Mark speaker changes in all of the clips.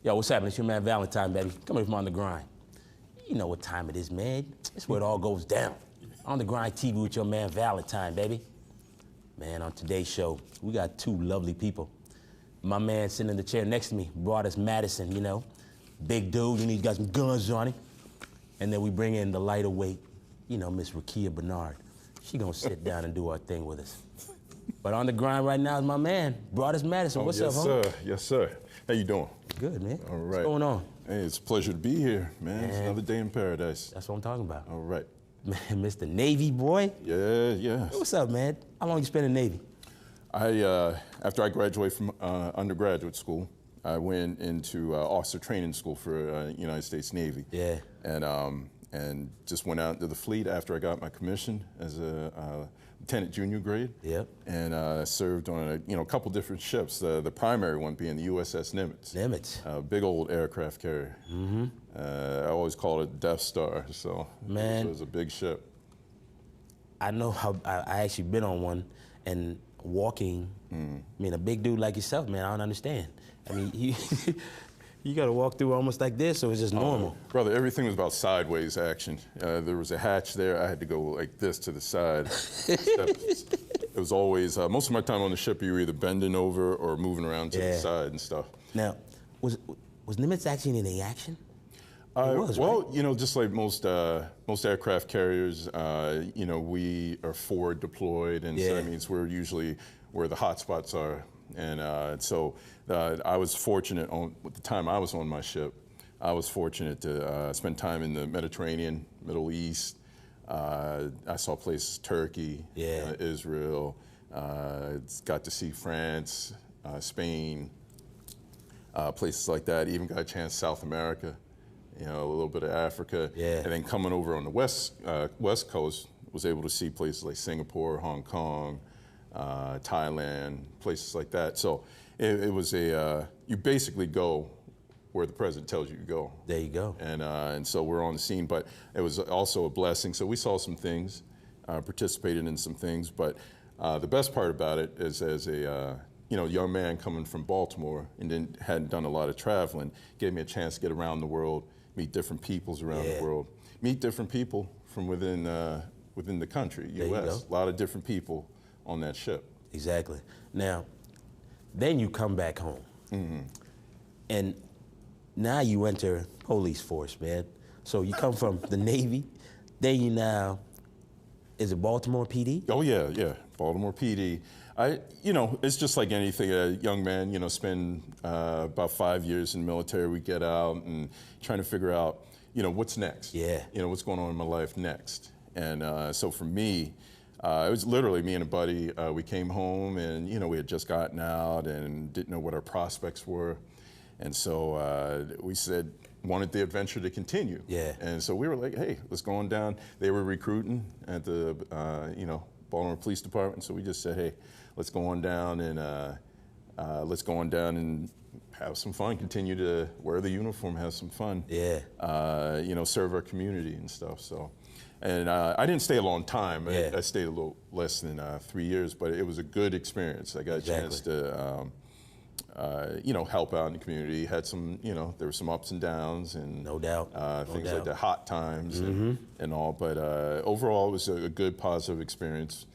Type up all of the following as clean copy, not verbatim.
Speaker 1: Yo, what's happening? It's your man Valentine, baby. Coming from On the Grine. You know what time it is, man. It's where it all goes down. On the Grine TV with your man Valentine, baby. Man, on today's show, we got two lovely people. My man sitting in the chair next to me, Broadus Mattison, you know. Big dude, and he's got some guns on him. And then we bring in the lighter weight, you know, Miss Rakia Bernard. She gonna sit down and do our thing with us. But on the grind right now is my man, Broadus Mattison. What's up, homie?
Speaker 2: Yes, sir. Yes, sir. How you doing?
Speaker 1: Good, man.
Speaker 2: All right.
Speaker 1: What's going on?
Speaker 2: Hey, it's a pleasure to be here, man. It's another day in paradise.
Speaker 1: That's what I'm talking about.
Speaker 2: All right.
Speaker 1: Man, Mr. Navy boy.
Speaker 2: Yeah.
Speaker 1: What's up, man? How long you spend in the Navy?
Speaker 2: After I graduated from undergraduate school, I went into officer training school for United States Navy.
Speaker 1: Yeah.
Speaker 2: And just went out into the fleet after I got my commission as a lieutenant junior grade.
Speaker 1: Yep.
Speaker 2: And served on a couple different ships. The primary one being the USS Nimitz.
Speaker 1: Nimitz.
Speaker 2: Big old aircraft carrier. Mm-hmm. I always called it Death Star. So
Speaker 1: man,
Speaker 2: it was a big ship.
Speaker 1: I know how I actually been on one and walking. I mean, a big dude like yourself, man. I don't understand. I mean, you got to walk through almost like this, or it's just normal?
Speaker 2: Brother, everything was about sideways action. There was a hatch there. I had to go like this to the side. It was always, most of my time on the ship, you were either bending over or moving around to the side and stuff.
Speaker 1: Now, was Nimitz actually in any action?
Speaker 2: Well, right? Just like most aircraft carriers, we are forward deployed, and so that means we're usually where the hot spots are. And so I was fortunate with the time I was on my ship, I was fortunate to spend time in the Mediterranean, Middle East. I saw places, Turkey, Israel, got to see France, Spain, places like that. Even got a chance South America, a little bit of Africa.
Speaker 1: Yeah.
Speaker 2: And then coming over on the West Coast, was able to see places like Singapore, Hong Kong, Thailand, places like that. So it was you basically go where the president tells you to go.
Speaker 1: There you go.
Speaker 2: And so we're on the scene, but it was also a blessing. So we saw some things, participated in some things, but the best part about it is as a young man coming from Baltimore and then hadn't done a lot of traveling, gave me a chance to get around the world, meet different peoples around the world, meet different people from within the country, U.S. A lot of different people on that ship.
Speaker 1: Exactly. Now, then you come back home. Mm-hmm. And now you enter police force, man. So you come from the Navy, then you now, is it Baltimore PD?
Speaker 2: Oh yeah, Baltimore PD. It's just like anything, a young man, spend about 5 years in the military, we get out and trying to figure out, what's next?
Speaker 1: Yeah.
Speaker 2: What's going on in my life next? And so for me, it was literally me and a buddy. We came home and, we had just gotten out and didn't know what our prospects were. And so we said, wanted the adventure to continue.
Speaker 1: Yeah.
Speaker 2: And so we were like, hey, let's go on down. They were recruiting at the, Baltimore Police Department. So we just said, hey, let's go on down and have some fun, continue to wear the uniform, have some fun.
Speaker 1: Yeah.
Speaker 2: Serve our community and stuff, so. And I didn't stay a long time.
Speaker 1: Yeah.
Speaker 2: I stayed a little less than 3 years, but it was a good experience. I got a chance to, help out in the community. Had some, there were some ups and downs and
Speaker 1: no doubt,
Speaker 2: things like the hot times and all. But overall, it was a good, positive experience.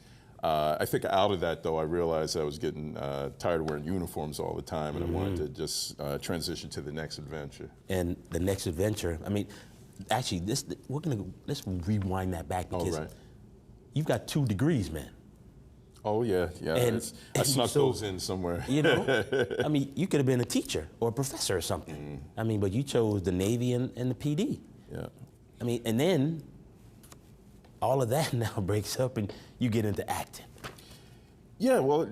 Speaker 2: I think out of that, though, I realized I was getting tired of wearing uniforms all the time, and I wanted to just transition to the next adventure.
Speaker 1: And the next adventure, I mean, actually, let's rewind that back because you've got 2 degrees, man.
Speaker 2: Oh yeah.
Speaker 1: And
Speaker 2: I snuck those in somewhere.
Speaker 1: I mean, you could have been a teacher or a professor or something. I mean, but you chose the Navy and the PD.
Speaker 2: Yeah.
Speaker 1: I mean, and then all of that now breaks up and you get into acting.
Speaker 2: Yeah, well,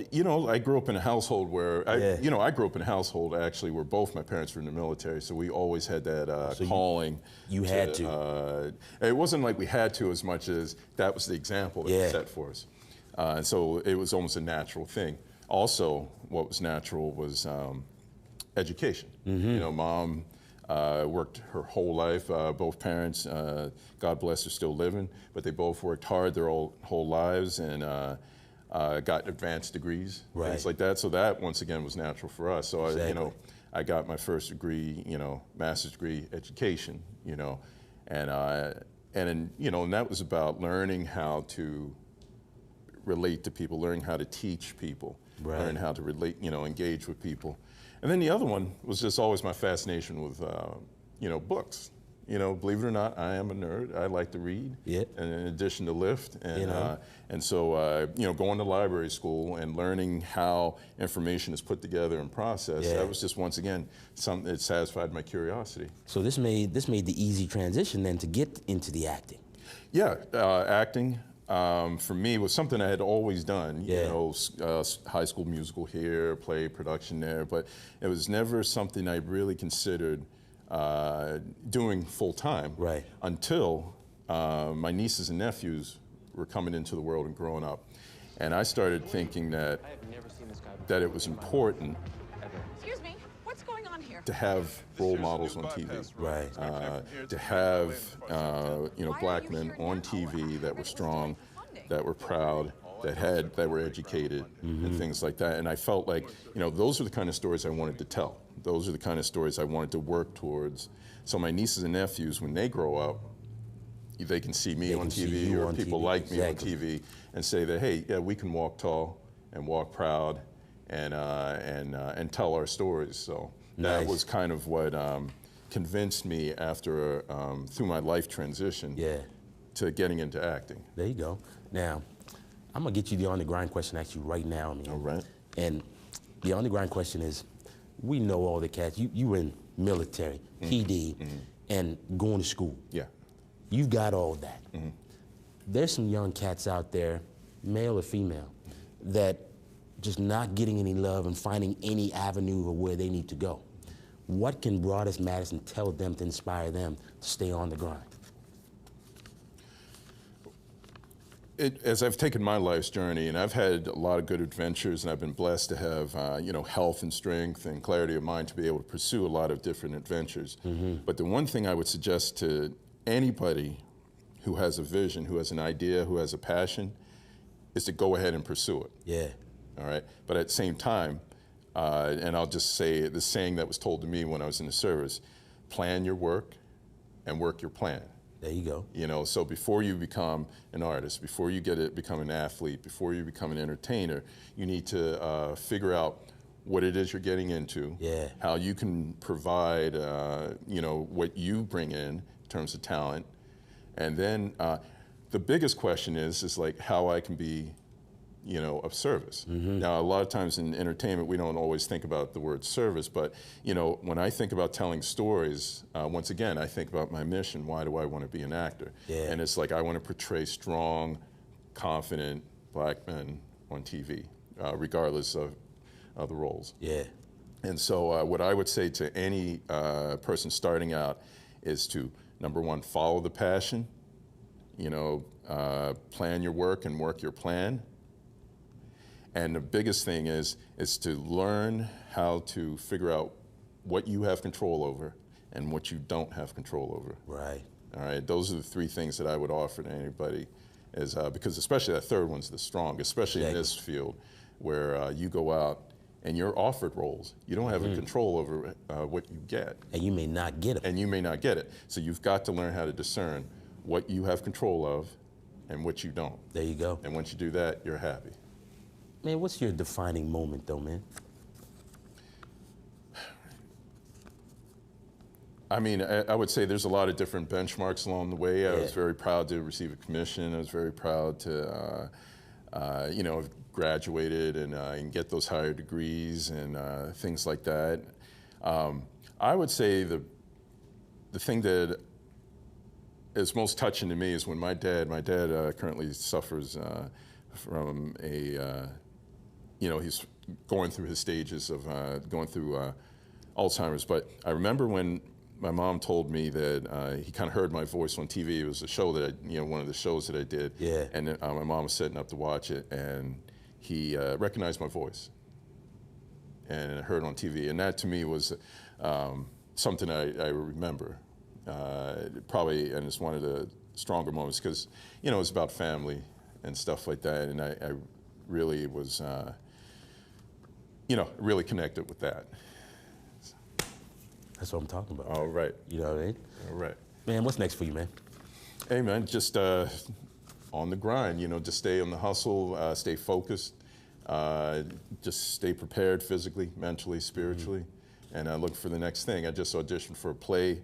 Speaker 2: I grew up in a household where, I grew up in a household actually where both my parents were in the military, so we always had that calling.
Speaker 1: You had to.
Speaker 2: It wasn't like we had to as much as that was the example that was set for us. And so it was almost a natural thing. Also, what was natural was education. Mom worked her whole life. Both parents, God bless, are still living, but they both worked hard their whole lives and got advanced degrees, things like that. So that once again was natural for us. So I got my first degree, master's degree education, and and that was about learning how to relate to people, learning how to teach people, learn how to relate, engage with people. And then the other one was just always my fascination with, books. Believe it or not, I am a nerd. I like to read, and in addition to lift. And so, going to library school and learning how information is put together and processed, that was just, once again, something that satisfied my curiosity.
Speaker 1: So this made the easy transition then to get into the acting.
Speaker 2: Yeah, acting. For me, was something I had always done, High School Musical here, play production there, but it was never something I really considered doing full time until my nieces and nephews were coming into the world and growing up. And I started thinking that it was important
Speaker 3: Excuse me, what's going on here?
Speaker 2: to have role models on TV. To have black men on TV that were strong, that were proud, that were educated, and things like that. And I felt like, those are the kind of stories I wanted to tell. Those are the kind of stories I wanted to work towards. So my nieces and nephews, when they grow up, they can see me on TV, or people like me on TV, and say that, hey, yeah, we can walk tall and walk proud, and tell our stories. So that was kind of what convinced me after through my life transition to getting into acting.
Speaker 1: There you go. Now, I'm gonna get you the on the grind question actually right now, man.
Speaker 2: All right.
Speaker 1: And the on the grind question is, we know all the cats. You were in military, PD, and going to school.
Speaker 2: Yeah.
Speaker 1: You've got all that. There's some young cats out there, male or female, that just not getting any love and finding any avenue of where they need to go. What can Broadus Mattison tell them to inspire them to stay on the grind?
Speaker 2: As I've taken my life's journey, and I've had a lot of good adventures, and I've been blessed to have health and strength and clarity of mind to be able to pursue a lot of different adventures. But the one thing I would suggest to anybody who has a vision, who has an idea, who has a passion, is to go ahead and pursue it.
Speaker 1: Yeah.
Speaker 2: All right. But at the same time, and I'll just say the saying that was told to me when I was in the service: plan your work and work your plan.
Speaker 1: There you go.
Speaker 2: So before you become an artist, before you become an athlete, before you become an entertainer, you need to figure out what it is you're getting into, how you can provide, what you bring in terms of talent, and then the biggest question is like how I can be, of service. Now, a lot of times in entertainment, we don't always think about the word service, but, when I think about telling stories, once again, I think about my mission. Why do I want to be an actor? And it's like I want to portray strong, confident black men on TV, regardless of the roles. And so what I would say to any person starting out is to, number one, follow the passion, plan your work and work your plan. And the biggest thing is to learn how to figure out what you have control over and what you don't have control over. All right, those are the three things that I would offer to anybody, is because especially that third one's the strongest, especially in this field, where you go out and you're offered roles. You don't have a control over what you get.
Speaker 1: And you may not get it.
Speaker 2: And you may not get it. So you've got to learn how to discern what you have control of and what you don't.
Speaker 1: There you go.
Speaker 2: And once you do that, you're happy.
Speaker 1: Man, what's your defining moment, though, man?
Speaker 2: I mean, I would say there's a lot of different benchmarks along the way. I was very proud to receive a commission. I was very proud to, have graduated and get those higher degrees and things like that. I would say the thing that is most touching to me is when my dad currently suffers from a, he's going through his stages of going through Alzheimer's. But I remember when my mom told me that he kind of heard my voice on TV. It was a show that one of the shows that I did. And my mom was setting up to watch it, and he recognized my voice and heard on TV. And that to me was something I remember. Probably, and it's one of the stronger moments because, it's about family and stuff like that. And I really was, really connected with that.
Speaker 1: That's what I'm talking about.
Speaker 2: All right.
Speaker 1: You know what I mean?
Speaker 2: All right.
Speaker 1: Man, what's next for you, man?
Speaker 2: Hey, man, just on the grind, you know, just stay on the hustle, stay focused, just stay prepared physically, mentally, spiritually, and look for the next thing. I just auditioned for a play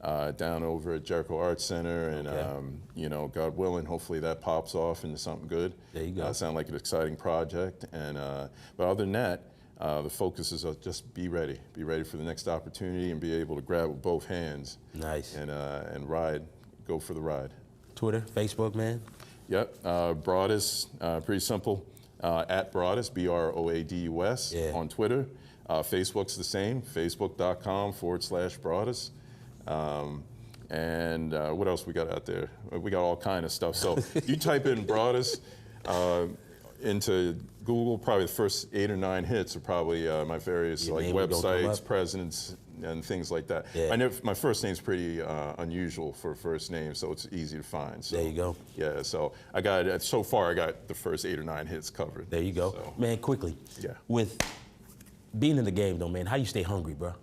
Speaker 2: down over at Jericho Arts Center, and, you know, God willing, hopefully that pops off into something good.
Speaker 1: There you go.
Speaker 2: Sound like an exciting project. And but other than that, the focus is just be ready for the next opportunity, and be able to grab with both hands.
Speaker 1: Nice.
Speaker 2: And ride, go for the ride.
Speaker 1: Twitter, Facebook, man?
Speaker 2: Yep, Broadus, pretty simple. At Broadus, Broadus, on Twitter. Facebook's the same, facebook.com/Broadus. And what else we got out there? We got all kind of stuff. So you type in Broadus into Google, probably the first 8 or 9 hits are probably my various websites, presidents, and things like that. Yeah. My first name's pretty unusual for a first name, so it's easy to find. So,
Speaker 1: there you go.
Speaker 2: Yeah, so so far I got the first 8 or 9 hits covered.
Speaker 1: There you go.
Speaker 2: So.
Speaker 1: Man, quickly.
Speaker 2: Yeah.
Speaker 1: With being in the game though, man, how you stay hungry, bro?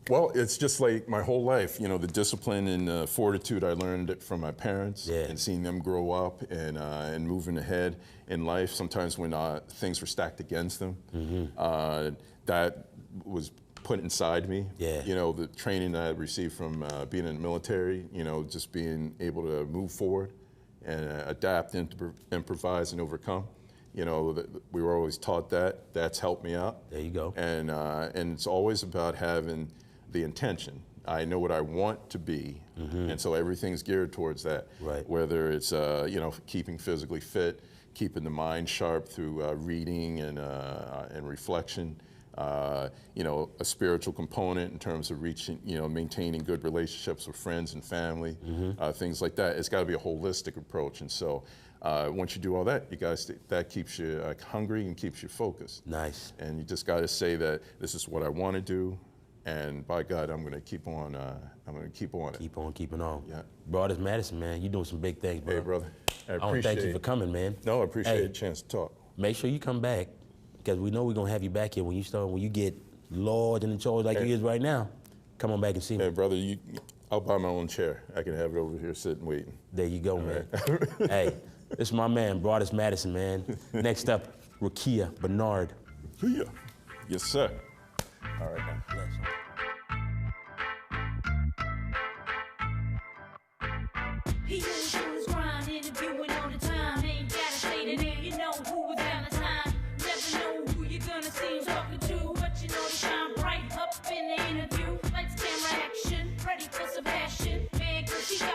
Speaker 2: Well, it's just like my whole life, you know, the discipline and fortitude I learned it from my parents, and seeing them grow up and moving ahead in life. Sometimes when things were stacked against them, that was put inside me. Yeah. You know, the training that I received from being in the military, you know, just being able to move forward and adapt, improvise, and overcome. You know, we were always taught that. That's helped me out.
Speaker 1: There you go.
Speaker 2: And it's always about having the intention. I know what I want to be, and so everything's geared towards that. Right. Whether it's you know, keeping physically fit, keeping the mind sharp through reading and reflection. You know, a spiritual component in terms of maintaining good relationships with friends and family, things like that. It's got to be a holistic approach, and so once you do all that, that keeps you hungry and keeps you focused. Nice. And you just got to say that this is what I want to do, and by God, I'm going to keep on. I'm going to keep on it.
Speaker 1: Keep on keeping on. Yeah. Broadus Mattison, man, you're doing some big things, bro.
Speaker 2: Hey, brother. I
Speaker 1: want to thank you for coming, man.
Speaker 2: No, I appreciate the chance to talk.
Speaker 1: Make sure you come back, because we know we're going to have you back here when you get large and in charge like you is right now. Come on back and see me.
Speaker 2: Hey, brother, I'll buy my own chair. I can have it over here sitting waiting.
Speaker 1: There you go, man. Hey, this is my man, Broadus Mattison, man. Next up, Rakia Bernard.
Speaker 2: Yes, sir. All right, now.